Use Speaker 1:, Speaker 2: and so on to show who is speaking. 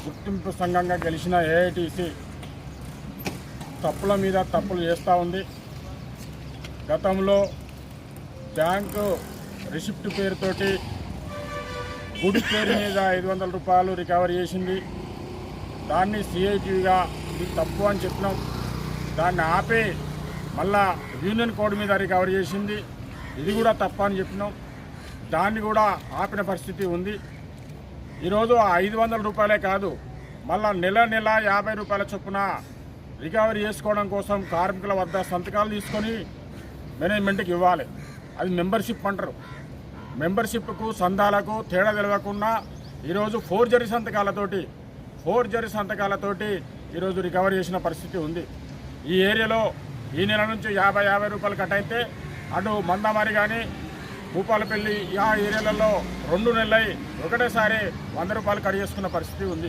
Speaker 1: గుర్తింపు సంఘంగా గెలిచిన ఏఐటీసీ తప్పుల మీద తప్పులు చేస్తూ ఉంది. గతంలో బ్యాంకు రిసిప్ట్ పేరుతోటి గుడి పేరు మీద 500 రూపాయలు రికవరీ చేసింది. దాన్ని సిఐటిగా ఇది తప్పు అని చెప్పినాం. దాన్ని ఆపి మళ్ళా యూనియన్ కోడ్ మీద రికవరీ చేసింది. ఇది కూడా తప్పు అని చెప్పినాం. దాన్ని కూడా ఆపిన పరిస్థితి ఉంది. ఈరోజు 500 రూపాయలే కాదు, మళ్ళా నెల 50 రూపాయల చొప్పున రికవరీ చేసుకోవడం కోసం కార్మికుల వద్ద సంతకాలు తీసుకొని మేనేజ్మెంట్కి ఇవ్వాలి. అది మెంబర్షిప్ అంటారు. మెంబర్షిప్కు సందాలకు తేడా తెలియకుండా ఈరోజు ఫోర్జరీ సంతకాలతోటి ఈరోజు రికవరీ చేసిన పరిస్థితి ఉంది. ఈ ఏరియాలో ఈ నెల నుంచి 50 రూపాయలు కట్ అయితే అటు మందమారి కానీ భూపాలపల్లి ఆ ఏరియాలలో 2 నెలలై ఒకటేసారి 100 రూపాయలు కట్ చేసుకున్న పరిస్థితి ఉంది.